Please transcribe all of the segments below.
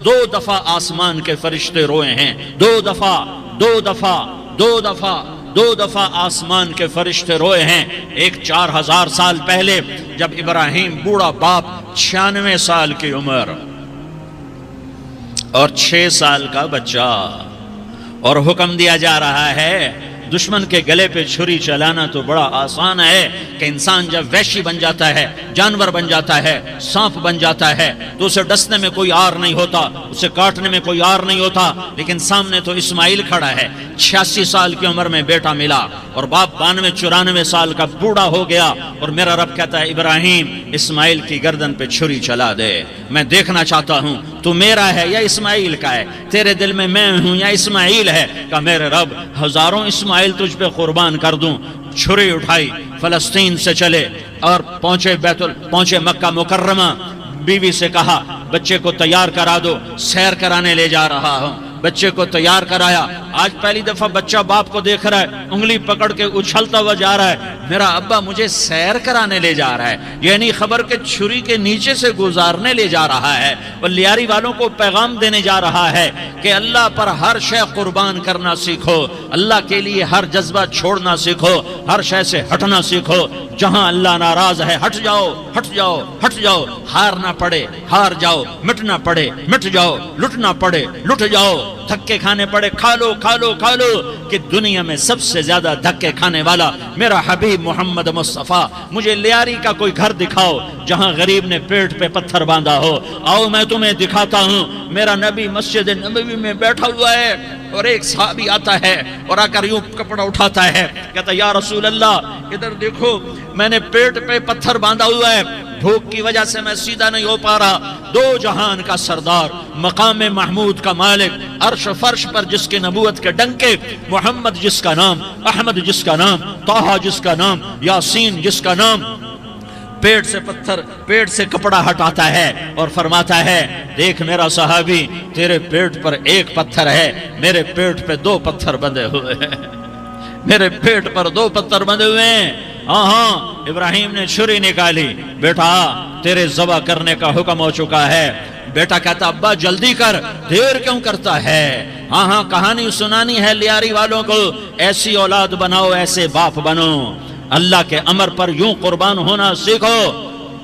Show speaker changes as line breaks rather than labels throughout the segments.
دو دفعہ آسمان کے فرشتے روئے ہیں، دو دفعہ دو دفعہ دو دفعہ دو دفعہ آسمان کے فرشتے روئے ہیں۔ ایک 4000 سال پہلے جب ابراہیم بوڑھا باپ 96 سال کی عمر اور 6 سال کا بچہ، اور حکم دیا جا رہا ہے دشمن کے گلے پہ چھری چلانا تو بڑا آسان ہے کہ انسان جب وحشی بن جاتا ہے، جانور بن جاتا ہے، سانپ بن جاتا ہے تو اسے ڈسنے میں کوئی آر نہیں ہوتا، اسے کاٹنے میں کوئی آر نہیں ہوتا، لیکن سامنے تو اسماعیل کھڑا ہے، 86 سال کی عمر میں بیٹا ملا اور باپ 92-94 سال کا بوڑھا ہو گیا، اور میرا رب کہتا ہے ابراہیم اسماعیل کی گردن پہ چھری چلا دے، میں دیکھنا چاہتا ہوں تو میرا ہے یا اسماعیل کا ہے، تیرے دل میں میں ہوں یا اسماعیل ہے؟ کہ میرے رب ہزاروں اسماعیل تجھ پہ قربان کر دوں۔ چھری اٹھائی، فلسطین سے چلے اور پہنچے مکہ مکرمہ، بیوی سے کہا بچے کو تیار کرا دو، سیر کرانے لے جا رہا ہوں۔ بچے کو تیار کرایا، آج پہلی دفعہ بچہ باپ کو دیکھ رہا ہے، انگلی پکڑ کے اچھلتا ہوا جا رہا ہے، میرا ابا مجھے سیر کرانے لے جا رہا ہے، یعنی خبر کے چھری کے نیچے سے گزارنے لے جا رہا ہے۔ اور لیاری والوں کو پیغام دینے جا رہا ہے کہ اللہ پر ہر شے قربان کرنا سیکھو، اللہ کے لیے ہر جذبہ چھوڑنا سیکھو، ہر شے سے ہٹنا سیکھو، جہاں اللہ ناراض ہے ہٹ جاؤ، ہٹ جاؤ، ہٹ جاؤ، ہار نہ پڑے ہار جاؤ، مٹنا پڑے مٹ جاؤ، لٹنا پڑے لٹ جاؤ، دھکے کھانے پڑے کھا لو کھا لو کھا لو، کہ دنیا میں سب سے زیادہ دھکے کھانے والا میرا حبیب محمد مصطفیٰ۔ مجھے لیاری کا کوئی گھر دکھاؤ جہاں غریب نے پیٹ پہ پتھر باندھا ہو، آؤ میں تمہیں دکھاتا ہوں۔ میرا نبی مسجد نبوی میں بیٹھا ہوا ہے اور ایک صحابی آتا ہے اور آ کر یوں کپڑا اٹھاتا ہے، کہتا یا رسول اللہ ادھر دیکھو، میں نے پیٹ پہ پتھر باندھا ہوا ہے، بھوک کی وجہ سے میں سیدھا نہیں ہو پا رہا۔ دو جہان کا سردار، مقام محمود کا مالک، عرش و فرش پر جس کے نبوت کے ڈنکے، محمد جس کا نام، احمد جس کا نام، طٰہٰ جس کا نام، یاسین جس کا نام، پیٹ سے پتھر، پیٹ سے کپڑا ہٹاتا ہے اور فرماتا ہے دیکھ میرا صحابی، تیرے پیٹ پر ایک پتھر ہے، میرے پیٹ پہ 2 پتھر بندھے ہوئے ہیں، میرے پیٹ پر 2 پتھر بندھے ہوئے ہیں۔ ہاں ابراہیم نے چھری نکالی، بیٹا تیرے ذبح کرنے کا حکم ہو چکا ہے۔ بیٹا کہتا ابا جلدی کر، دیر کیوں کرتا ہے؟ ہاں کہانی سنانی ہے لیاری والوں کو، ایسی اولاد بناؤ، ایسے باپ بنو، اللہ کے امر پر یوں قربان ہونا سیکھو۔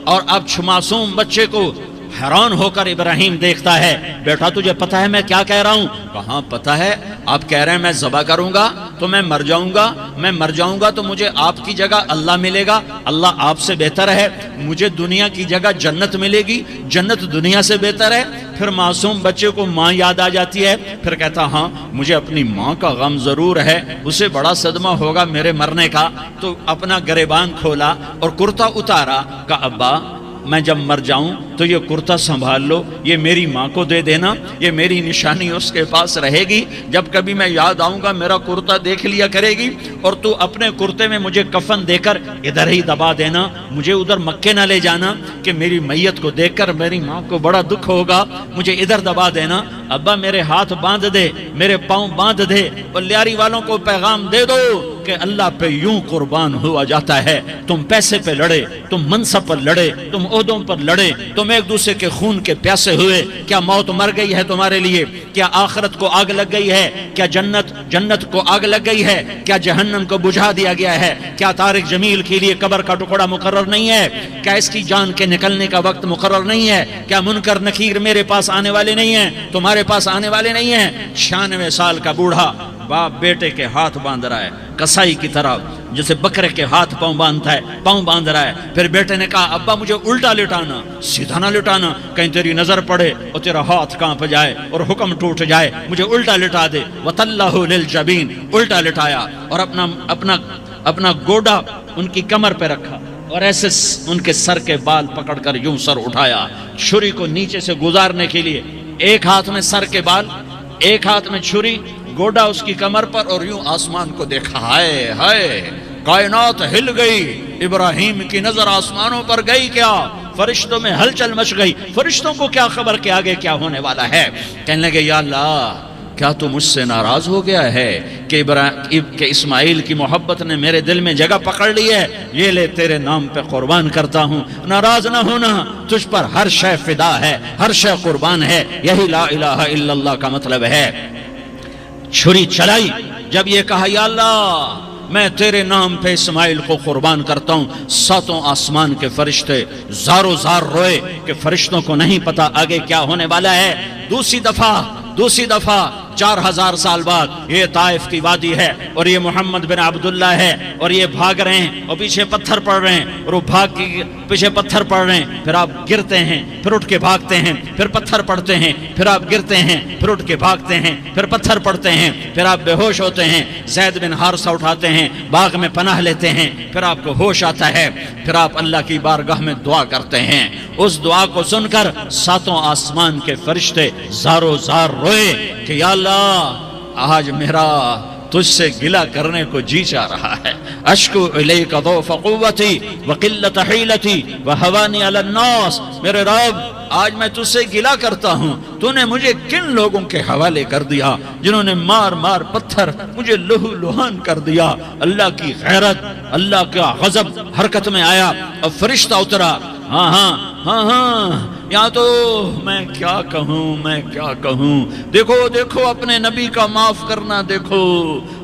اور اب معصوم بچے کو حیران ہو کر ابراہیم دیکھتا ہے، بیٹا تجھے پتا ہے میں کیا کہہ رہا ہوں؟ کہاں پتا ہے، آپ کہہ رہے ہیں میں ذبح کروں گا تو میں مر جاؤں گا، میں مر جاؤں گا تو مجھے آپ کی جگہ اللہ ملے گا، اللہ آپ سے بہتر ہے، مجھے دنیا کی جگہ جنت ملے گی، جنت دنیا سے بہتر ہے۔ پھر معصوم بچے کو ماں یاد آ جاتی ہے، پھر کہتا ہاں مجھے اپنی ماں کا غم ضرور ہے، اسے بڑا صدمہ ہوگا میرے مرنے کا۔ تو اپنا گریبان کھولا اور کرتا اتارا، کہا ابا میں جب مر جاؤں تو یہ کرتا سنبھال لو، یہ میری ماں کو دے دینا، یہ میری نشانی اس کے پاس رہے گی، جب کبھی میں یاد آؤں گا میرا کرتا دیکھ لیا کرے گی، اور تو اپنے کرتے میں مجھے کفن دے کر ادھر ہی دبا دینا، مجھے ادھر مکے نہ لے جانا کہ میری میت کو دیکھ کر میری ماں کو بڑا دکھ ہوگا، مجھے ادھر دبا دینا۔ ابا میرے ہاتھ باندھ دے، میرے پاؤں باندھ دے، اور لیاری والوں کو پیغام دے دو کہ اللہ پہ یوں قربان ہوا جاتا ہے۔ تم پیسے پہ لڑے، تم منصب پر لڑے، تم عہدوں پر لڑے، تم ایک دوسرے کے خون کے پیاسے ہوئے، کیا موت مر گئی ہے تمہارے لیے؟ کیا آخرت کو آگ لگ گئی ہے؟ کیا جنت کو آگ لگ گئی ہے؟ کیا جہنم کو بجھا دیا گیا ہے؟ کیا طارق جمیل کے لیے قبر کا ٹکڑا مقرر نہیں ہے؟ کیا اس کی جان کے نکلنے کا وقت مقرر نہیں ہے؟ کیا منکر نکیر میرے پاس آنے والے نہیں ہیں، تمہارے پاس آنے والے نہیں ہیں؟ 96 سال کا بوڑھا باپ بیٹے کے ہاتھ باندھ رہا ہے کسائی کی طرح، جیسے بکرے کے ہاتھ پاؤں باندھتا ہے، پاؤں باندھ رہا ہے۔ پھر بیٹے نے کہا ابا مجھے الٹا لٹانا، سیدھا نہ لٹانا، کہیں تیری نظر پڑے اور تیرا ہاتھ کانپ جائے اور حکم ٹوٹ جائے، مجھے الٹا لٹا دے۔ وَتَلَّهُ لِلْجَبِينِ، الٹا لٹایا اور اپنا گوڈا ان کی کمر پہ رکھا اور ایسے ان کے سر کے بال پکڑ کر یوں سر اٹھایا، چھری کو نیچے سے گزارنے کے لیے، ایک ہاتھ میں سر کے بال، ایک ہاتھ میں چھری، گوڈا اس کی کمر پر، اور یوں آسمان کو دیکھا۔ ہائے ہائے، کائنات ہل گئی، ابراہیم کی نظر آسمانوں پر گئی، کیا فرشتوں میں ہلچل مچ گئی، فرشتوں کو کیا خبر کہ آگے کیا ہونے والا ہے۔ کہنے لگے یا اللہ کیا تو مجھ سے ناراض ہو گیا ہے کہ اسماعیل کی محبت نے میرے دل میں جگہ پکڑ لی ہے؟ یہ لے تیرے نام پہ قربان کرتا ہوں۔ ناراض نہ ہونا، تجھ پر ہر شے فدا ہے، ہر شے قربان ہے، یہی لا الہ الا اللہ کا مطلب ہے۔ چھری چلائی، جب یہ کہا یا اللہ میں تیرے نام پہ اسماعیل کو قربان کرتا ہوں، ساتوں آسمان کے فرشتے زارو زار روئے کہ فرشتوں کو نہیں پتا آگے کیا ہونے والا ہے۔ دوسری دفعہ 4000 سال بعد یہ طائف کی وادی ہے اور یہ محمد بن عبداللہ ہے اور یہ بھاگ رہے ہیں اور پیچھے پتھر پڑ رہے ہیں اور وہ بھاگ کے پیچھے پتھر پڑ رہے ہیں، پھر آپ گرتے ہیں، پھر اٹھ کے بھاگتے ہیں، پھر پتھر پڑتے ہیں، پھر آپ گرتے ہیں، پھر اٹھ کے بھاگتے ہیں، پھر پتھر پڑتے ہیں، پھر آپ بے ہوش ہوتے ہیں، زید بن حارثہ اٹھاتے ہیں، باغ میں پناہ لیتے ہیں، پھر آپ کو ہوش آتا ہے، پھر آپ اللہ کی بارگاہ میں دعا کرتے ہیں۔ اس دعا کو سن کر ساتوں آسمان کے فرشتے زارو زار روئے کہ یا اللہ آج میرا تجھ سے گلہ کرنے کو جی چاہ رہا ہے۔ اشکو الیک ضعف قوتی وقلت حیلتی وہوانی علی الناس، میرے رب آج میں تجھ سے گلہ کرتا ہوں، تو نے مجھے کن لوگوں کے حوالے کر دیا جنہوں نے مار مار پتھر مجھے لہو لہان کر دیا۔ اللہ کی غیرت، اللہ کا غضب حرکت میں آیا اور فرشتہ اترا۔ ہاں یا تو میں کیا کہوں، دیکھو اپنے نبی کا معاف کرنا، دیکھو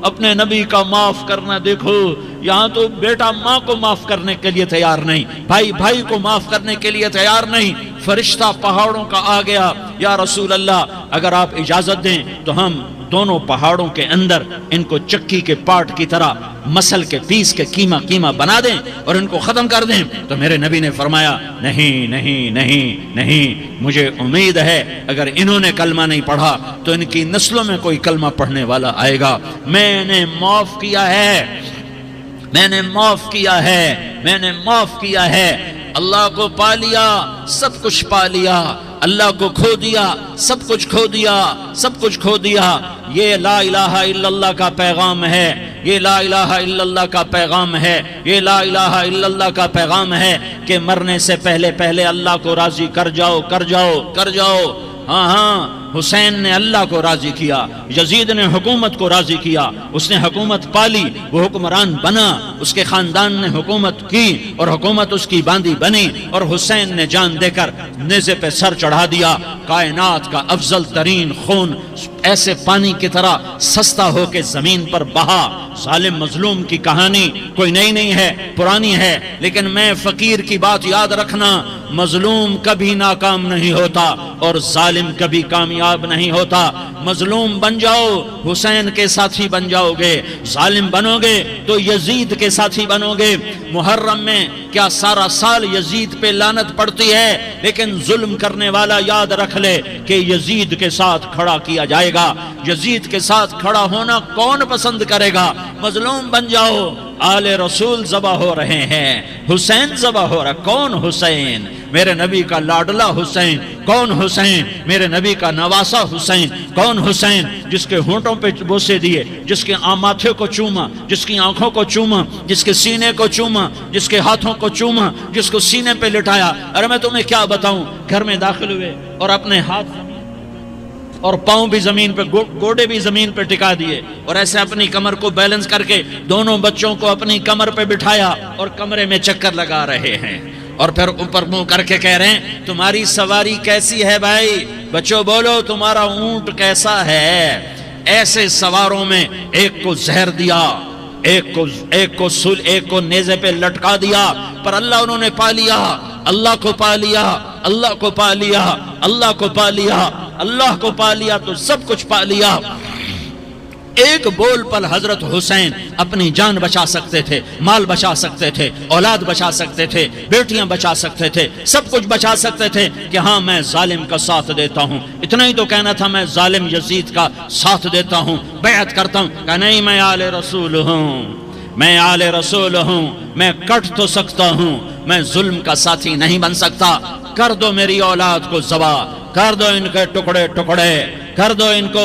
اپنے نبی کا معاف کرنا، دیکھو یہاں تو بیٹا ماں کو معاف کرنے کے لیے تیار نہیں، بھائی کو معاف کرنے کے لیے تیار نہیں۔ فرشتہ پہاڑوں کا آ گیا، یا رسول اللہ اگر آپ اجازت دیں تو ہم دونوں پہاڑوں کے اندر ان کو چکی کے پاٹ کی طرح مسل کے پیس کے کیما بنا دیں اور ان کو ختم کر دیں۔ تو میرے نبی نے فرمایا نہیں، مجھے امید ہے اگر انہوں نے کلمہ نہیں پڑھا تو ان کی نسلوں میں کوئی کلمہ پڑھنے والا آئے گا۔ میں نے معاف کیا ہے، اللہ کو پا لیا، سب کچھ پا لیا، اللہ کو کھو دیا، سب کچھ کھو دیا۔ یہ لا الہ الا اللہ کا پیغام ہے، یہ لا الہ الا اللہ کا پیغام ہے، یہ لا الہ الا اللہ کا پیغام ہے کہ مرنے سے پہلے اللہ کو راضی کر جاؤ۔ ہاں حسین نے اللہ کو راضی کیا، یزید نے حکومت کو راضی کیا، اس نے حکومت پالی، وہ حکمران بنا، اس کے خاندان نے حکومت کی اور حکومت اس کی باندھی بنی، اور حسین نے جان دے کر نیزے پہ سر چڑھا دیا۔ کائنات کا افضل ترین خون ایسے پانی کی طرح سستا ہو کے زمین پر بہا۔ ظالم مظلوم کی کہانی کوئی نئی نہیں ہے، پرانی ہے، لیکن میں فقیر کی بات یاد رکھنا، مظلوم کبھی ناکام نہیں ہوتا اور ظالم کبھی کامیاب نہیں ہوتا۔ مظلوم بن جاؤ حسین کے ساتھی بن جاؤ گے، ظالم بنو گے تو یزید کے ساتھی بنو گے۔ محرم میں کیا سارا سال یزید پہ لعنت پڑتی ہے، لیکن ظلم کرنے والا یاد رکھ لے کہ یزید کے ساتھ کھڑا کیا جائے گا۔ یزید کے ساتھ کھڑا ہونا کون پسند کرے گا؟ مظلوم بن جاؤ۔ آل رسول ذبح ہو رہے ہیں، حسین ذبح ہو رہا، کون حسین؟ میرے نبی کا لاڈلا حسین۔ کون حسین؟ میرے نبی کا نواسا حسین۔ کون حسین؟ جس کے ہونٹوں پہ بوسے دیے، جس کے ماتھے کو چوما، جس کی آنکھوں کو چوما، جس کے سینے کو چوما، جس کے ہاتھوں کو چوما، جس کو سینے پہ لٹایا۔ ارے میں تمہیں کیا بتاؤں، گھر میں داخل ہوئے اور اپنے ہاتھ اور پاؤں بھی زمین پہ، گوڑے بھی زمین پہ ٹکا دیے اور ایسے اپنی کمر کو بیلنس کر کے دونوں بچوں کو اپنی کمر پہ بٹھایا اور کمرے میں چکر لگا رہے ہیں، اور پھر اوپر منہ کر کے کہہ رہے ہیں تمہاری سواری کیسی ہے بھائی؟ بچوں بولو تمہارا اونٹ کیسا ہے؟ ایسے سواروں میں ایک کو زہر دیا، ایک کو نیزے پہ لٹکا دیا، پر اللہ انہوں نے پا لیا، اللہ کو پا لیا، اللہ کو پا لیا، اللہ کو پا لیا، اللہ کو پا لیا تو سب کچھ پا لیا۔ ایک بول پر حضرت حسین اپنی جان بچا سکتے تھے، مال بچا سکتے تھے، اولاد بچا سکتے تھے، بیٹیاں بچا سکتے تھے، سب کچھ بچا سکتے تھے کہ ہاں میں ظالم کا ساتھ دیتا ہوں۔ اتنا ہی تو کہنا تھا میں ظالم یزید کا ساتھ دیتا ہوں، بیعت کرتا ہوں، کہ نہیں میں آل رسول ہوں، میں آل رسول ہوں، میں کٹ تو سکتا ہوں، میں ظلم کا ساتھی نہیں بن سکتا۔ کر دو میری اولاد کو ذبح، کر دو ان کے ٹکڑے ٹکڑے، کر دو ان کو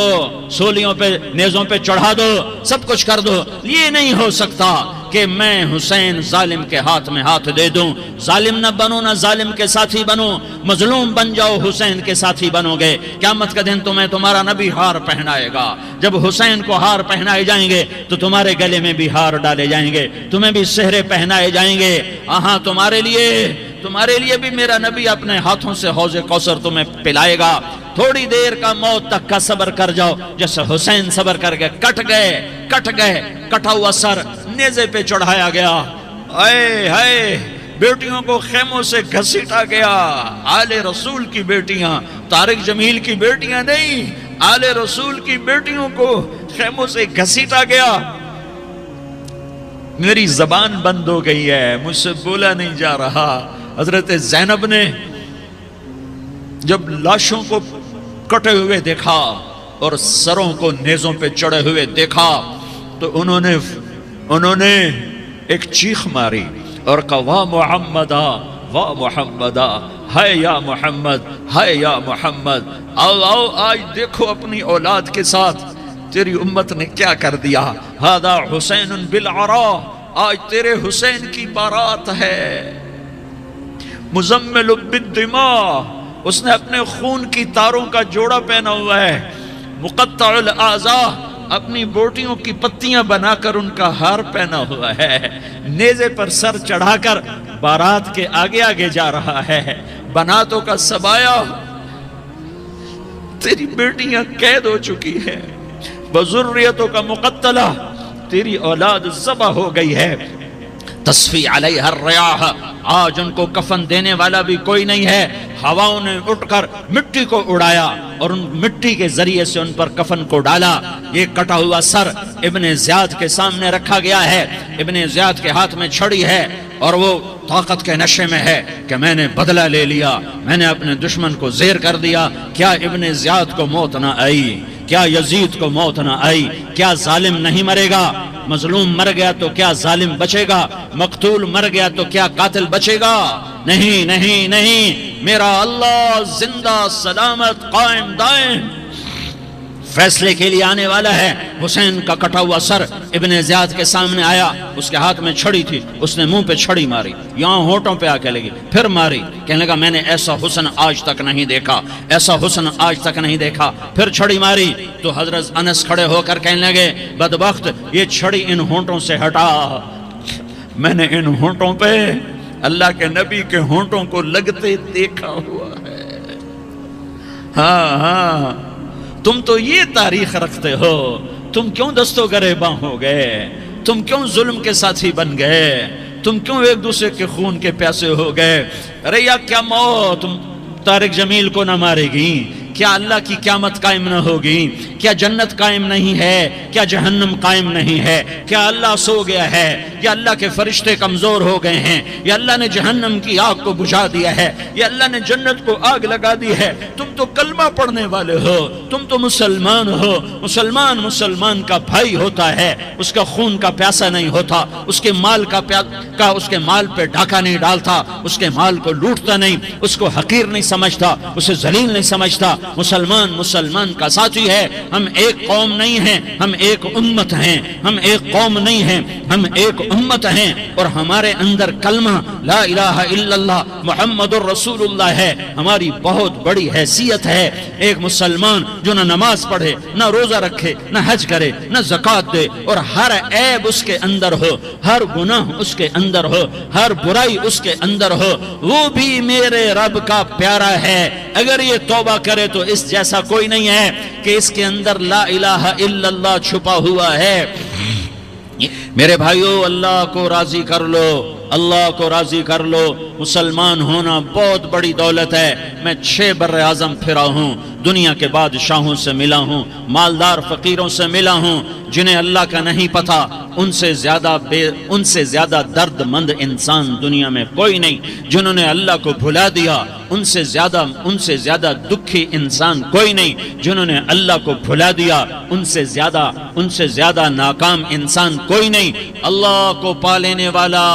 سولیوں پہ نیزوں پہ چڑھا دو، سب کچھ کر دو۔ یہ نہیں ہو سکتا کہ کہ میں حسین ظالم کے ہاتھ میں ہاتھ دے دوں. ظالم نہ بنو، نہ ظالم کے ساتھی بنو، مظلوم بن جاؤ، حسین کے ساتھی بنو گے. قیامت کا دن تمہیں تمہارا نبی ہار پہنائے گا. جب حسین کو ہار پہنائے جائیں گے تو تمہارے گلے میں بھی ہار ڈالے جائیں گے، تمہیں بھی سہرے پہنائے جائیں گے. ہاں تمہارے لیے بھی میرا نبی اپنے ہاتھوں سے حوض کوثر تمہیں پلائے گا. تھوڑی دیر کا موت تک کا صبر کر جاؤ، جیسے حسین صبر کر کے کٹ گئے. کٹا ہوا سر نیزے پہ چڑھایا گیا. اے ہائے، بیٹیوں کو خیموں سے گھسیٹا گیا. آل رسول کی بیٹیاں، طارق جمیل کی بیٹیاں نہیں، آل رسول کی بیٹیوں کو خیموں سے گھسیٹا گیا. میری زبان بند ہو گئی ہے، مجھ سے بولا نہیں جا رہا. حضرت زینب نے جب لاشوں کو کٹے ہوئے دیکھا اور سروں کو نیزوں پہ چڑھے ہوئے دیکھا تو انہوں نے ایک چیخ ماری اور کہا واہ محمدہ، واہ محمدہ، ہائے یا محمد، ہائے یا محمد. آؤ آج دیکھو اپنی اولاد کے ساتھ تیری امت نے کیا کر دیا. ہذا حسین بالعراء، آج تیرے حسین کی بارات ہے. مزمل بالدماء، اس نے اپنے خون کی تاروں کا جوڑا پہنا ہوا ہے. مقطع الاعضاء، اپنی بوٹیوں کی پتیاں بنا کر ان کا ہار پہنا ہوا ہے. نیزے پر سر چڑھا کر بارات کے آگے آگے جا رہا ہے. بناتوں کا سبایا، تیری بیٹیاں قید ہو چکی ہیں. بذریتوں کا مقتلہ، تیری اولاد ذبح ہو گئی ہے. تصفی علیہ الریاح، آج ان کو کفن دینے والا بھی کوئی نہیں ہے. ہواؤں نے اٹھ کر مٹی کو اڑایا اور ان مٹی کے ذریعے سے ان پر کفن کو ڈالا. یہ کٹا ہوا سر ابن زیاد کے سامنے رکھا گیا ہے. ابن زیاد کے ہاتھ میں چھڑی ہے اور وہ طاقت کے نشے میں ہے کہ میں نے بدلہ لے لیا، میں نے اپنے دشمن کو زیر کر دیا. کیا ابن زیاد کو موت نہ آئی؟ کیا یزید کو موت نہ آئی؟ کیا ظالم نہیں مرے گا؟ مظلوم مر گیا تو کیا ظالم بچے گا؟ مقتول مر گیا تو کیا قاتل بچے گا؟ نہیں نہیں نہیں، میرا اللہ زندہ سلامت قائم دائم فیصلے کے لیے آنے والا ہے. حسین کا کٹا ہوا سر ابن زیاد کے سامنے آیا، اس کے ہاتھ میں چھڑی تھی، اس نے منہ پہ چھڑی ماری، یہاں ہونٹوں پہ آ کے لگی، پھر ماری. کہنے لگا میں نے ایسا حسن آج تک نہیں دیکھا، ایسا حسن آج تک نہیں دیکھا. پھر چھڑی ماری تو حضرت انس کھڑے ہو کر کہنے لگے بدبخت، یہ چھڑی ان ہونٹوں سے ہٹا. میں نے ان ہونٹوں پہ اللہ کے نبی کے ہونٹوں کو لگتے دیکھا ہوا ہے. ہاں، تم تو یہ تاریخ رکھتے ہو. تم کیوں دستوں گریباں ہو گئے؟ تم کیوں ظلم کے ساتھی بن گئے؟ تم کیوں ایک دوسرے کے خون کے پیاسے ہو گئے؟ ارے یا کیا موت طارق جمیل کو نہ مارے گی؟ کیا اللہ کی قیامت قائم نہ ہوگی؟ کیا جنت قائم نہیں ہے؟ کیا جہنم قائم نہیں ہے؟ کیا اللہ سو گیا ہے؟ یا اللہ کے فرشتے کمزور ہو گئے ہیں؟ یا اللہ نے جہنم کی آگ کو بجھا دیا ہے؟ یا اللہ نے جنت کو آگ لگا دی ہے؟ تم تو کلمہ پڑھنے والے ہو، تم تو مسلمان ہو. مسلمان کا بھائی ہوتا ہے، اس کا خون کا پیاسا نہیں ہوتا، اس کے مال اس کے مال پہ ڈاکہ نہیں ڈالتا، اس کے مال کو لوٹتا نہیں، اس کو حقیر نہیں سمجھتا، اسے ذلیل نہیں سمجھتا. مسلمان کا ساتھی ہے. ہم ایک قوم نہیں ہیں، ہم ایک امت ہیں. ہم ایک قوم نہیں ہیں، ہم ایک امت ہیں. اور ہمارے اندر کلمہ لا الہ الا اللہ محمد الرسول اللہ ہے. ہماری بہت بڑی حیثیت ہے. ایک مسلمان جو نہ نماز پڑھے، نہ روزہ رکھے، نہ حج کرے، نہ زکوٰۃ دے، اور ہر عیب اس کے اندر ہو، ہر گناہ اس کے اندر ہو، ہر برائی اس کے اندر ہو، وہ بھی میرے رب کا پیارا ہے. اگر یہ توبہ کرے تو اس جیسا کوئی نہیں ہے کہ اس کے اندر لا الہ الا اللہ چھپا ہوا ہے. میرے بھائیو، اللہ کو راضی کر لو، اللہ کو راضی کر لو. مسلمان ہونا بہت بڑی دولت ہے. میں 6 بر اعظم پھرا ہوں، دنیا کے بادشاہوں سے ملا ہوں، مالدار فقیروں سے ملا ہوں. جنہیں اللہ کا نہیں پتا، ان سے زیادہ درد مند انسان دنیا میں کوئی نہیں. جنہوں نے اللہ کو بھلا دیا، ان سے زیادہ دکھی انسان کوئی نہیں. جنہوں نے اللہ کو بھلا دیا، ان سے زیادہ ناکام انسان کوئی نہیں. اللہ کو پا لینے والا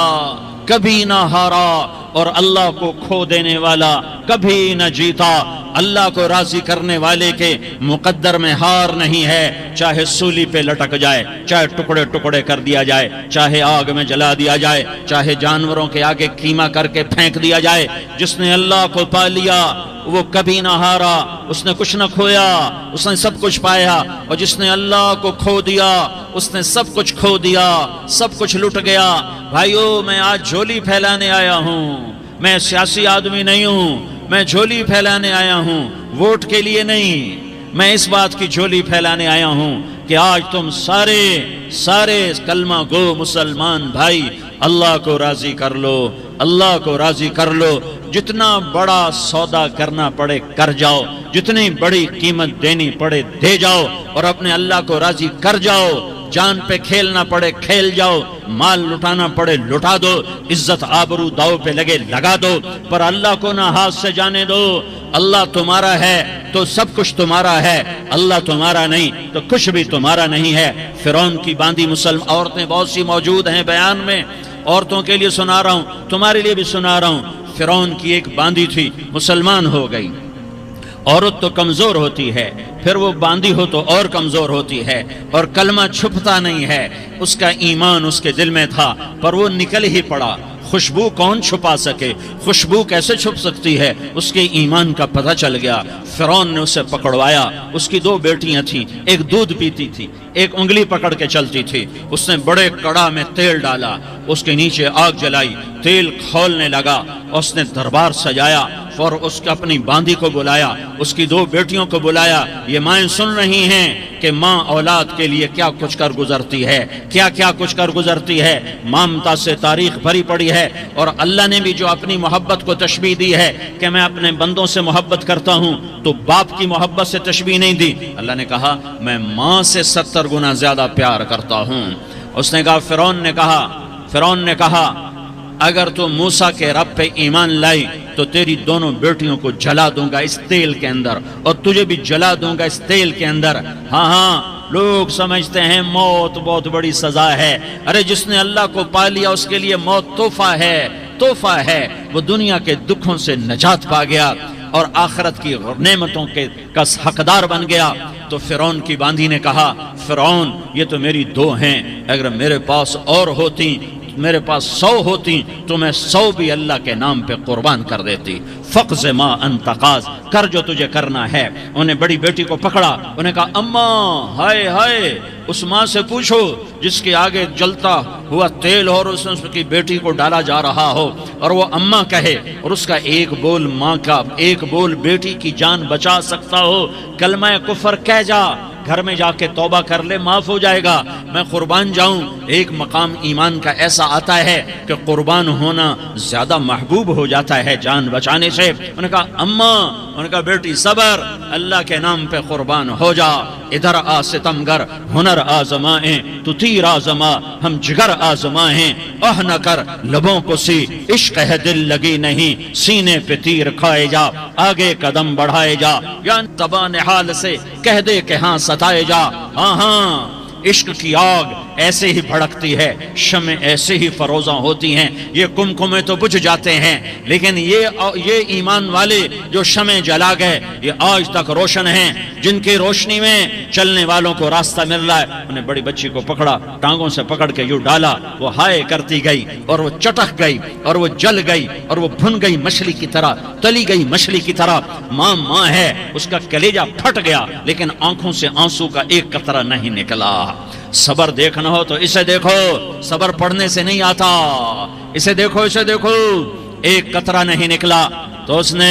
کبھی نہ ہارا اور اللہ کو کھو دینے والا کبھی نہ جیتا. اللہ کو راضی کرنے والے کے مقدر میں ہار نہیں ہے، چاہے سولی پہ لٹک جائے، چاہے ٹکڑے ٹکڑے کر دیا جائے، چاہے آگ میں جلا دیا جائے، چاہے جانوروں کے آگے قیمہ کر کے پھینک دیا جائے، جس نے اللہ کو پا لیا وہ کبھی نہ ہارا، اس نے کچھ نہ کھویا، اس نے سب کچھ پایا، اور جس نے اللہ کو کھو دیا اس نے سب کچھ کھو دیا، سب کچھ لٹ گیا۔ بھائیو، میں آج جھولی پھیلانے آیا ہوں، میں سیاسی آدمی نہیں ہوں، میں جھولی پھیلانے آیا ہوں، ووٹ کے لیے نہیں، میں اس بات کی جھولی پھیلانے آیا ہوں کہ آج تم سارے کلمہ گو مسلمان بھائی اللہ کو راضی کر لو، اللہ کو راضی کر لو، جتنا بڑا سودا کرنا پڑے کر جاؤ، جتنی بڑی قیمت دینی پڑے دے جاؤ، اور اپنے اللہ کو راضی کر جاؤ، جان پہ کھیلنا پڑے کھیل جاؤ، مال لٹانا پڑے لٹا دو، عزت آبرو داؤ پہ لگے لگا دو، پر اللہ کو نہ ہاتھ سے جانے دو۔ اللہ تمہارا ہے تو سب کچھ تمہارا ہے، اللہ تمہارا نہیں تو کچھ بھی تمہارا نہیں ہے۔ فرعون کی باندھی مسلم عورتیں بہت سی موجود ہیں بیان میں، عورتوں کے لیے سنا رہا ہوں، تمہارے لیے بھی سنا رہا ہوں۔ فرعون کی ایک باندھی تھی، مسلمان ہو گئی۔ عورت تو کمزور ہوتی ہے، پھر وہ باندھی ہو تو اور کمزور ہوتی ہے، اور کلمہ چھپتا نہیں ہے۔ اس کا ایمان اس کے دل میں تھا، پر وہ نکل ہی پڑا۔ خوشبو کون چھپا سکے؟ خوشبو کیسے چھپ سکتی ہے؟ اس کے ایمان کا پتہ چل گیا۔ فرعون نے اسے پکڑوایا۔ اس کی دو بیٹیاں تھیں، ایک دودھ پیتی تھی، ایک انگلی پکڑ کے چلتی تھی۔ اس نے بڑے کڑا میں تیل ڈالا، اس کے نیچے آگ جلائی، تیل کھولنے لگا، اس نے دربار سجایا اور اس کے اپنی باندھی کو بلایا، اس کی دو بیٹیوں کو بلایا۔ یہ مائیں سن رہی ہیں کہ ماں اولاد کے لیے کیا کچھ کر گزرتی ہے، کیا کیا کچھ کر گزرتی ہے۔ مامتا سے تاریخ بھری پڑی ہے، اور اللہ نے بھی جو اپنی محبت کو تشبیہ دی ہے کہ میں اپنے بندوں سے محبت کرتا ہوں، تو باپ کی محبت سے تشبیہ نہیں دی۔ اللہ نے کہا میں ماں سے 70 گنا زیادہ پیار کرتا ہوں۔ اس نے کہا فرعون نے کہا اگر تو موسیٰ کے رب پہ ایمان لائی تو تیری دونوں بیٹیوں کو جلا دوں گا اس تیل کے اندر، اور تجھے بھی جلا دوں گا اس تیل کے اندر۔ ہاں لوگ سمجھتے ہیں موت بہت بڑی سزا ہے۔ ارے جس نے اللہ کو پا لیا اس کے لیے موت تحفہ ہے۔ وہ دنیا کے دکھوں سے نجات پا گیا اور آخرت کی نعمتوں کا حقدار بن گیا۔ تو فرعون کی باندھی نے کہا فرعون یہ تو میری دو ہیں، اگر میرے پاس اور ہوتی، میرے پاس 100 ہوتی تو میں 100 بھی اللہ کے نام پہ قربان کر دیتی۔ فقض ما انت قاض، کر جو تجھے کرنا ہے۔ انہیں بڑی بیٹی کو پکڑا، انہیں کہا اماں ہائے ہائے، اس ماں سے پوچھو جس کے آگے جلتا ہوا تیل اور اس کی بیٹی کو ڈالا جا رہا ہو، اور وہ اماں کہے، اور اس کا ایک بول ماں کا، ایک بول بیٹی کی جان بچا سکتا ہو، کلمہ کفر کہہ جا، گھر میں جا کے توبہ کر لے، معاف ہو جائے گا، میں قربان جاؤں۔ ایک مقام ایمان کا ایسا آتا ہے کہ قربان ہونا زیادہ محبوب ہو جاتا ہے جان بچانے سے۔ انہوں نے کہا اماں، انہوں نے کہا بیٹی صبر، اللہ کے نام پہ قربان ہو جا۔ ادھر آ ستمگر، ہنر آزمائیں تو تیر آزما، ہم جگر آزمائیں، اہ نہ کر لبوں کو سی، عشق ہے دل لگی نہیں، سینے پہ تیر کھائے جا، آگے قدم بڑھائے جا، یا تباہ حال سے کہہ دے کہ ہاں ستائے جا۔ ہاں عشق کی آگ ایسے ہی بھڑکتی ہے، شمع ایسے ہی فروزاں ہوتی ہیں، یہ کمکمے تو بجھ جاتے ہیں، لیکن یہ ایمان والے جو شمع جلا گئے یہ آج تک روشن ہیں، جن کی روشنی میں چلنے والوں کو راستہ مل رہا ہے۔ انہیں بڑی بچی کو پکڑا، ٹانگوں سے پکڑ کے یوں ڈالا، وہ ہائے کرتی گئی اور وہ چٹک گئی اور وہ جل گئی اور وہ بھن گئی مچھلی کی طرح، تلی گئی مچھلی کی طرح۔ ماں ہے، اس کا کلیجہ پھٹ گیا، لیکن آنکھوں سے آنسو کا ایک قطرہ نہیں نکلا۔ صبر دیکھنا ہو تو اسے دیکھو، صبر پڑھنے سے نہیں آتا، اسے دیکھو، ایک قطرہ نہیں نکلا تو اس نے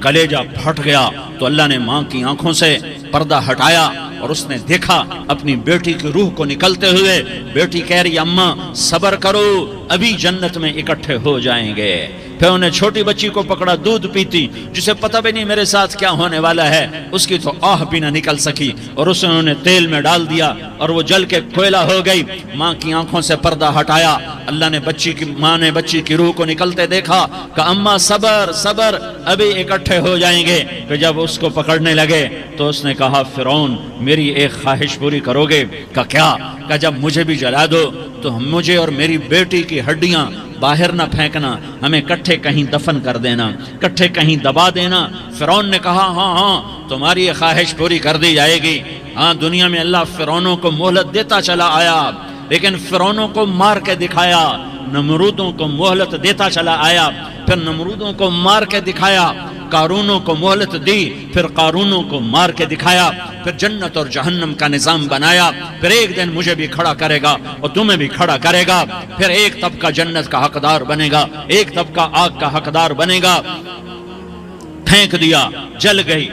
کلیجہ پھٹ گیا۔ تو اللہ نے ماں کی آنکھوں سے پردہ ہٹایا اور اس نے دیکھا اپنی بیٹی کی روح کو نکلتے ہوئے۔ بیٹی کہہ رہی اماں صبر کرو، ابھی جنت میں اکٹھے ہو جائیں گے۔ پھر انہیں چھوٹی بچی کو پکڑا، دودھ پیتی، جسے پتہ بھی نہیں میرے ساتھ کیا ہونے والا ہے، اس کی تو آہ بھی نہ نکل سکی، اور اسے انہوں نے تیل میں ڈال دیا اور وہ جل کے کوئلہ ہو گئی۔ ماں کی آنکھوں سے پردہ ہٹایا، اللہ نے ماں نے بچی کی روح کو نکلتے دیکھا کہ اماں صبر، ابھی اکٹھے ہو جائیں گے۔ پھر جب اس کو پکڑنے لگے تو اس نے کہا فرعون میری ایک خواہش پوری کرو گے؟ کہ کیا؟ کہ جب مجھے بھی جلا دو تو مجھے اور میری بیٹی کی ہڈیاں باہر نہ پھینکنا، ہمیں کٹھے کہیں دفن کر دینا، کٹھے کہیں دبا دینا۔ فرعون نے کہا ہاں ہاں تمہاری یہ خواہش پوری کر دی جائے گی۔ ہاں دنیا میں اللہ فرعونوں کو مہلت دیتا چلا آیا، لیکن فرعونوں کو مار کے دکھایا، نمرودوں کو مہلت دیتا چلا آیا، پھر نمرودوں کو مار کے دکھایا، قارونوں کو مہلت دی، پھر قارونوں کو مار کے دکھایا، پھر جنت اور جہنم کا نظام بنایا، پھر ایک دن مجھے بھی کھڑا کرے گا اور تمہیں بھی کھڑا کرے گا، پھر ایک طبقہ جنت کا حقدار بنے گا، ایک طبقہ آگ کا حقدار بنے گا۔ پھینک دیا، جل گئی،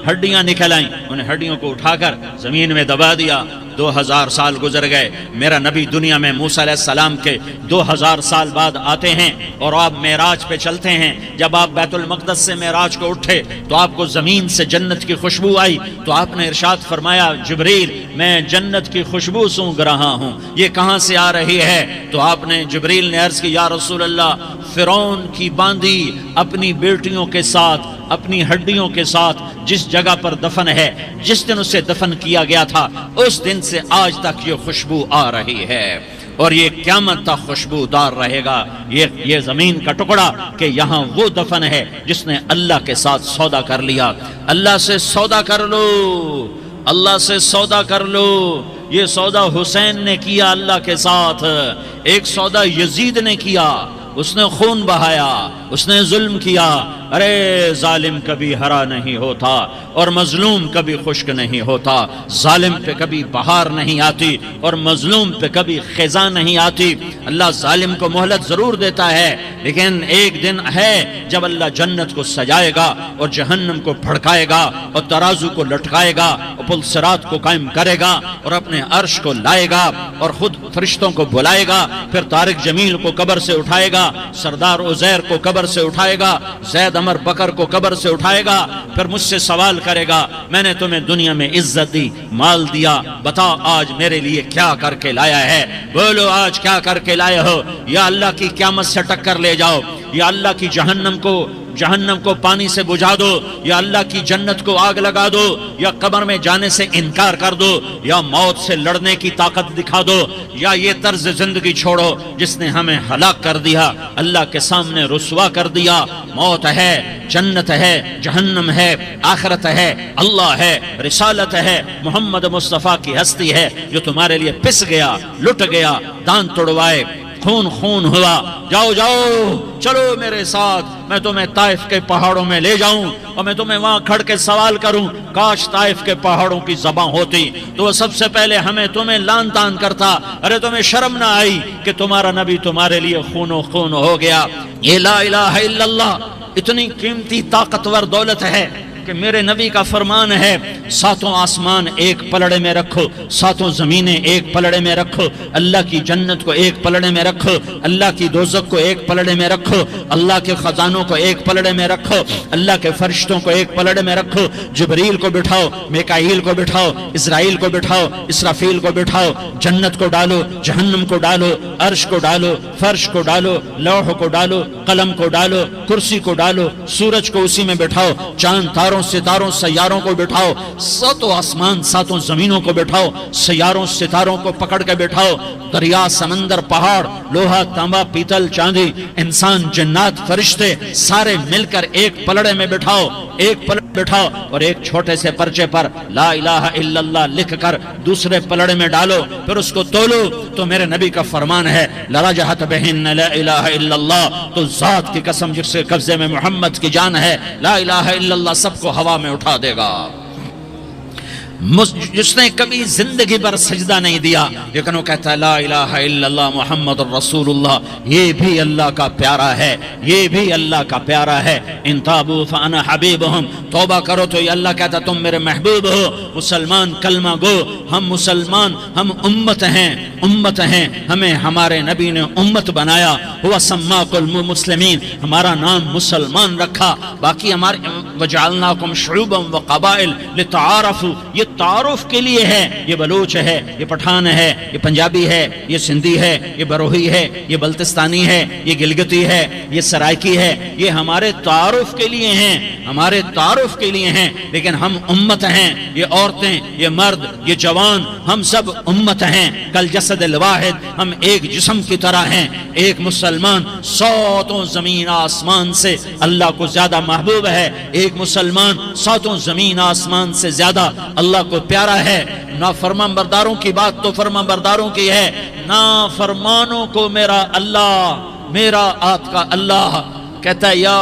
ہڈیاں نکل آئیں، انہیں ہڈیوں کو اٹھا کر زمین میں دبا دیا۔ 2000 سال گزر گئے، میرا نبی دنیا میں موسیٰ علیہ السلام کے 2000 سال بعد آتے ہیں اور آپ معراج پہ چلتے ہیں۔ جب آپ بیت المقدس سے معراج کو اٹھے تو آپ کو زمین سے جنت کی خوشبو آئی، تو آپ نے ارشاد فرمایا جبریل میں جنت کی خوشبو سونگ رہا ہوں، یہ کہاں سے آ رہی ہے؟ تو آپ نے جبریل نے عرض کی یا رسول اللہ فرعون کی باندھی اپنی بیٹیوں کے ساتھ، اپنی ہڈیوں کے ساتھ جس جگہ پر دفن ہے، جس دن اسے دفن کیا گیا تھا اس دن سے آج تک یہ خوشبو آ رہی ہے، اور یہ قیامت تک خوشبودار رہے گا یہ زمین کا ٹکڑا، کہ یہاں وہ دفن ہے جس نے اللہ کے ساتھ سودا کر لیا۔ اللہ سے سودا کر لو، اللہ سے سودا کر لو۔ یہ سودا حسین نے کیا اللہ کے ساتھ، ایک سودا یزید نے کیا، اس نے خون بہایا، اس نے ظلم کیا۔ ارے ظالم کبھی ہرا نہیں ہوتا اور مظلوم کبھی خشک نہیں ہوتا، ظالم پہ کبھی بہار نہیں آتی اور مظلوم پہ کبھی خزاں نہیں آتی۔ اللہ ظالم کو مہلت ضرور دیتا ہے، لیکن ایک دن ہے جب اللہ جنت کو سجائے گا اور جہنم کو بھڑکائے گا اور ترازو کو لٹکائے گا اور پل صراط کو قائم کرے گا اور اپنے عرش کو لائے گا اور خود فرشتوں کو بلائے گا، پھر طارق جمیل کو قبر سے اٹھائے گا، سردار عزیر کو قبر سے اٹھائے گا، زید عمر بکر کو قبر سے اٹھائے گا، پھر مجھ سے سوال کرے گا میں نے تمہیں دنیا میں عزت دی، مال دیا، بتاؤ آج میرے لیے کیا کر کے لایا ہے؟ بولو آج کیا کر کے لائے ہو؟ یا اللہ کی قیامت سے ٹکر لے جاؤ، یا اللہ کی جہنم کو پانی سے بجھا دو، یا اللہ کی جنت کو آگ لگا دو، یا قبر میں جانے سے انکار کر دو، یا موت سے لڑنے کی طاقت دکھا دو، یا یہ طرز زندگی چھوڑو جس نے ہمیں ہلاک کر دیا، اللہ کے سامنے رسوا کر دیا۔ موت ہے، جنت ہے، جہنم ہے، آخرت ہے، اللہ ہے، رسالت ہے، محمد مصطفیٰ کی ہستی ہے جو تمہارے لیے پس گیا، لٹ گیا، دان توڑوائے، خون ہوا۔ جاؤ چلو میرے ساتھ، میں تمہیں طائف کے پہاڑوں میں لے جاؤں اور میں تمہیں وہاں کھڑ کے سوال کروں، کاش طائف کے پہاڑوں کی زبان ہوتی تو وہ سب سے پہلے تمہیں لان تان کرتا۔ ارے تمہیں شرم نہ آئی کہ تمہارا نبی تمہارے لیے خون ہو گیا؟ یہ لا الہ الا اللہ اتنی قیمتی طاقتور دولت ہے کہ میرے نبی کا فرمان ہے ساتوں آسمان ایک پلڑے میں رکھو، ساتوں زمینیں ایک پلڑے میں رکھو، اللہ کی جنت کو ایک پلڑے میں رکھو، اللہ کی دوزخ کو ایک پلڑے میں رکھو، اللہ کے خزانوں کو ایک پلڑے میں رکھو، اللہ کے فرشتوں کو ایک پلڑے میں رکھو، جبریل کو بٹھاؤ، میکائیل کو بٹھاؤ، اسرائیل کو بٹھاؤ، اسرافیل کو بٹھاؤ، جنت کو ڈالو، جہنم کو ڈالو، عرش کو ڈالو، فرش کو ڈالو، لوح کو ڈالو، قلم کو ڈالو، کرسی کو ڈالو، سورج کو اسی میں بٹھاؤ، چاند تاروں ستاروں سیاروں کو بٹھاؤ، ساتوں آسمان ساتوں زمینوں کو بٹھاؤ، سیاروں ستاروں کو پکڑ کے بٹھاؤ، دریا سمندر پہاڑ لوہا تانبا پیتل چاندی انسان جنات فرشتے سارے مل کر ایک پلڑے میں بٹھاؤ، ایک پلڑے بٹھاؤ اور ایک چھوٹے سے پرچے پر لا الہ الا اللہ لکھ کر دوسرے پلڑے میں ڈالو، پھر اس کو تولو تو میرے نبی کا فرمان ہے لرجحت بہن لا الہ الا اللہ، تو ذات کی قسم جس کے قبضے میں محمد کی جان ہے لا الہ الا اللہ سب کو ہوا میں اٹھا دے گا۔ جس نے کبھی زندگی پر سجدہ نہیں دیا لیکن وہ کہتا ہے لا الہ الا اللہ محمد الرسول اللہ، یہ بھی اللہ کا پیارا ہے، یہ بھی اللہ کا پیارا ہے۔ ان تابوا فانا حبیبہم، توبہ کرو تو یہ اللہ کہتا ہے تم میرے محبوب ہو۔ مسلمان کلمہ گو، ہم مسلمان، ہم امت ہیں، ہمیں ہمارے نبی نے امت بنایا، ہوا سماکم المسلمین، ہمارا نام مسلمان رکھا، باقی ہمارے وجعلناکم شعوبا وقبائل لتعارفوا، یہ تعارف کے لیے ہے، یہ بلوچ ہے، یہ پٹھان ہے، یہ پنجابی ہے، یہ سندھی ہے، یہ بروہی ہے، یہ بلتستانی ہے، یہ گلگتی ہے، یہ سرائکی ہے، یہ ہمارے تعارف کے لیے ہیں، ہمارے تعارف کے لیے ہیں، لیکن ہم امت ہیں، یہ عورتیں، یہ مرد، یہ جوان، ہم سب امت ہیں، کل جسد الواحد، ہم ایک جسم کی طرح ہیں۔ ایک مسلمان ساتوں زمین آسمان سے اللہ کو زیادہ محبوب ہے، ایک مسلمان ساتوں زمین آسمان سے زیادہ اللہ کو پیارا ہے۔ نافرمان برداروں کی بات تو فرمان برداروں کی ہے، نافرمانوں کو میرا اللہ، میرا آپ کا اللہ کہتا ہے یا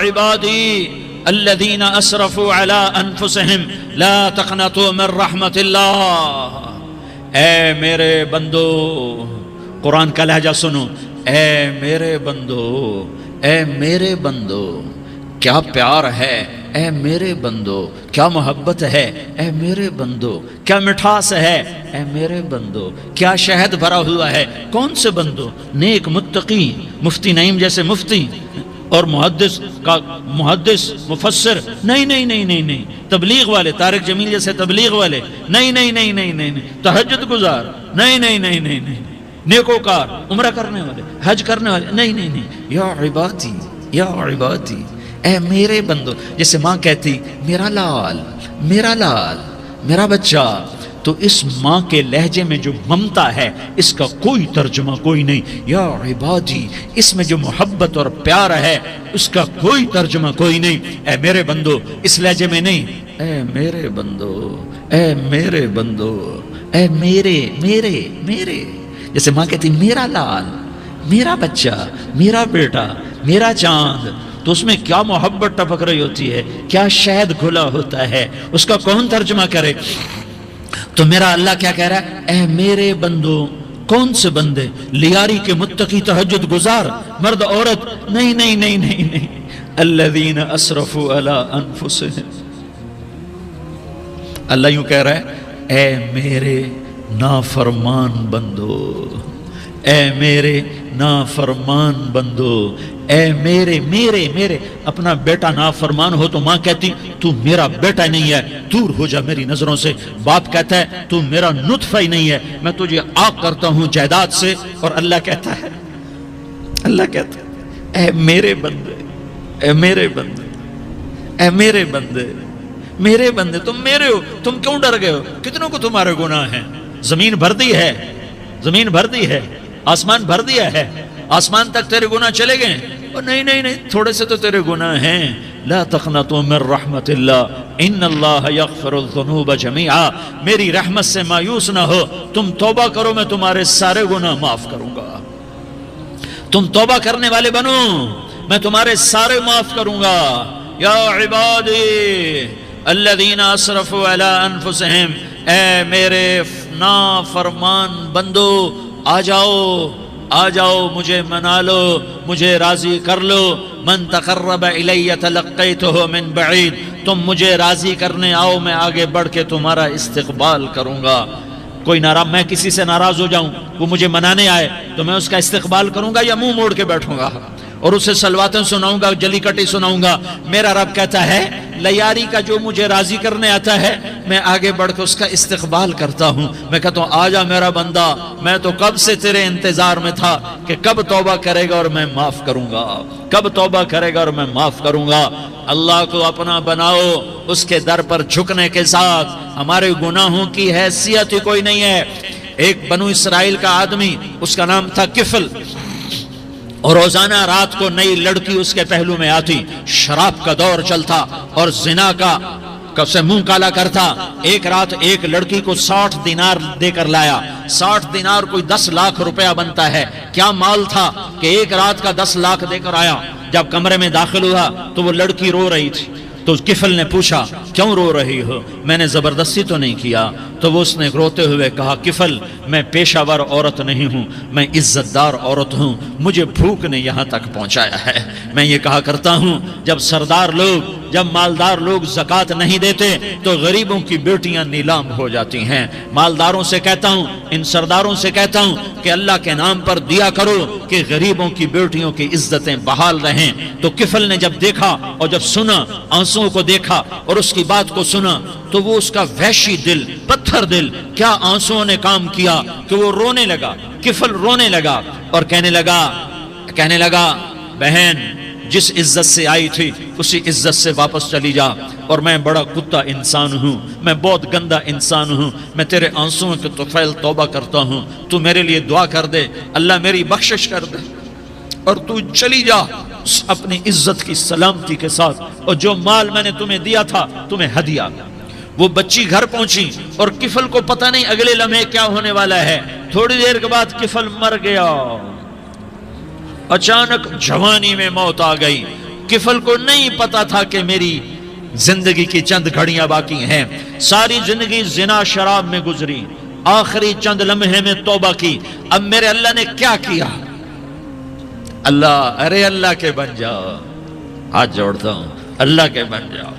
عبادی الذین اسرفوا علی انفسہم لا تقنطوا من رحمت اللہ۔ اے میرے بندو، قرآن کا لہجہ سنو، اے میرے بندو، اے میرے بندو، کیا پیار ہے، اے میرے بندو، کیا محبت ہے، اے میرے بندو، کیا مٹھاس ہے، اے میرے بندو، کیا شہد بھرا ہوا ہے۔ کون سے بندو؟ نیک متقی، مفتی نعیم جیسے مفتی اور محدث مفسر، نہیں نہیں نہیں نہیں نہیں، تبلیغ والے، طارق جمیل جیسے تبلیغ والے، نہیں نہیں نہیں نہیں نہیں، تہجد گزار، نہیں نہیں نہیں نہیں نہیں، نیکوکار، عمرہ کرنے والے، حج کرنے والے، نہیں نہیں نہیں، یا عبادی، یا عبادی، اے میرے بندو۔ جیسے ماں کہتی میرا لال، میرا لال، میرا بچہ، تو اس ماں کے لہجے میں جو ممتا ہے اس کا کوئی ترجمہ کوئی نہیں۔ یا عبادی، اس میں جو محبت اور پیار ہے اس کا کوئی ترجمہ کوئی نہیں۔ اے میرے بندو، اس لہجے میں نہیں، اے میرے بندو، اے میرے بندو، اے میرے میرے میرے۔ جیسے ماں کہتی میرا لال، میرا بچہ، میرا بیٹا، میرا چاند، تو اس میں کیا محبت ٹپک رہی ہوتی ہے، کیا شہد گھلا ہوتا ہے، اس کا کون ترجمہ کرے؟ تو میرا اللہ کیا کہہ رہا ہے؟ اے میرے بندو، کون سے بندے؟ لیاری کے متقی، تہجد گزار، مرد عورت، نہیں نہیں نہیں نہیں نہیں، الذین اسرفوا علی انفسہم۔ اللہ یوں کہہ رہا ہے اے میرے نافرمان بندو، اے میرے نافرمان بندو، اے میرے میرے میرے۔ اپنا بیٹا نافرمان ہو تو ماں کہتی تو میرا بیٹا نہیں ہے، دور ہو جا میری نظروں سے۔ باپ کہتا ہے تو میرا نطفہ ہی نہیں ہے، میں تجھے عاق کرتا ہوں جائیداد سے۔ اور اللہ کہتا ہے، اللہ کہتا ہے اے میرے بندے، اے میرے بندے، اے میرے بندے، میرے بندے، تم میرے ہو، تم کیوں ڈر گئے ہو؟ کتنوں کو تمہارے گناہ ہیں؟ زمین بھر دی ہے، زمین بھر دی ہے، آسمان بھر دیا ہے، آسمان تک تیرے گناہ چلے گئے؟ اور نہیں نہیں نہیں، تھوڑے سے تو تیرے گناہ ہیں۔ لا تقنطوا من رحمت اللہ ان اللہ یغفر الذنوب جميعا۔ میری رحمت سے مایوس نہ ہو، تم توبہ کرو، میں تمہارے سارے گناہ معاف کروں گا۔ تم توبہ کرنے والے بنو، میں تمہارے سارے معاف کروں گا۔ یا عبادی الذین اسرفوا علی انفسہم، اے میرے نافرمان بندو، آ جاؤ، آ جاؤ، مجھے منا لو، مجھے راضی کر لو۔ من تقرب الی تلقیتہ من بعید، تم مجھے راضی کرنے آؤ، میں آگے بڑھ کے تمہارا استقبال کروں گا۔ کوئی ناراض، میں کسی سے ناراض ہو جاؤں، وہ مجھے منانے آئے تو میں اس کا استقبال کروں گا یا منہ موڑ کے بیٹھوں گا اور اسے سلواتیں سناؤں گا، جلی کٹی سناؤں گا؟ میرا رب کہتا ہے لیاری کا جو مجھے راضی کرنے آتا ہے میں آگے بڑھ کے اس کا استقبال کرتا ہوں۔ میں کہتا ہوں آ جا میرا بندہ، میں تو کب سے تیرے انتظار میں تھا کہ کب توبہ کرے گا اور میں معاف کروں گا، کب توبہ کرے گا اور میں معاف کروں گا۔ اللہ کو اپنا بناؤ، اس کے در پر جھکنے کے ساتھ ہمارے گناہوں کی حیثیت ہی کوئی نہیں ہے۔ ایک بنو اسرائیل کا آدمی، اس کا نام تھا کفل، اور روزانہ رات کو نئی لڑکی اس کے پہلو میں آتی، شراب کا دور چلتا اور زنا کا سے منہ کالا کرتا۔ ایک رات ایک لڑکی کو 60 دینار دے کر لایا۔ 60 دینار کوئی 10 لاکھ روپیہ بنتا ہے۔ کیا مال تھا کہ ایک رات کا 10 لاکھ دے کر آیا۔ جب کمرے میں داخل ہوا تو وہ لڑکی رو رہی تھی، تو کفل نے پوچھا کیوں رو رہی ہو؟ میں نے زبردستی تو نہیں کیا۔ تو وہ اس نے روتے ہوئے کہا کفل، میں پیشہ ور عورت نہیں ہوں، میں عزت دار عورت ہوں، مجھے بھوک نے یہاں تک پہنچایا ہے۔ میں یہ کہا کرتا ہوں جب سردار لوگ جب مالدار لوگ زکوٰۃ نہیں دیتے تو غریبوں کی بیٹیاں نیلام ہو جاتی ہیں. مالداروں سے کہتا ہوں، ان سرداروں سے کہتا ہوں کہ اللہ کے نام پر دیا کرو کہ غریبوں کی بیٹیوں کی عزتیں بحال رہیں. تو کفل نے جب دیکھا اور جب سنا، آنسوؤں کو دیکھا اور اس کی بات کو سنا، تو وہ اس کا وحشی دل، پتھر دل، کیا آنسوؤں نے کام کیا کہ وہ رونے لگا. کفل رونے لگا اور کہنے لگا بہن جس عزت سے آئی تھی اسی عزت سے واپس چلی جا، اور میں بڑا کتا انسان ہوں، میں بہت گندا انسان ہوں، میں تیرے آنسوؤں کے طفیل توبہ کرتا ہوں، تو میرے لیے دعا کر دے، اللہ میری بخشش کر دے، اور تو چلی جا اپنی عزت کی سلامتی کے ساتھ، اور جو مال میں نے تمہیں دیا تھا تمہیں ہدیہ. وہ بچی گھر پہنچی اور کفل کو پتہ نہیں اگلے لمحے کیا ہونے والا ہے. تھوڑی دیر کے بعد کفل مر گیا. اچانک جوانی میں موت آ گئی. کفل کو نہیں پتا تھا کہ میری زندگی کی چند گھڑیاں باقی ہیں. ساری زندگی زنا شراب میں گزری، آخری چند لمحے میں توبہ کی. اب میرے اللہ نے کیا کیا؟ اللہ کے بن جاؤ، ہاتھ جوڑتا ہوں، اللہ کے بن جاؤ.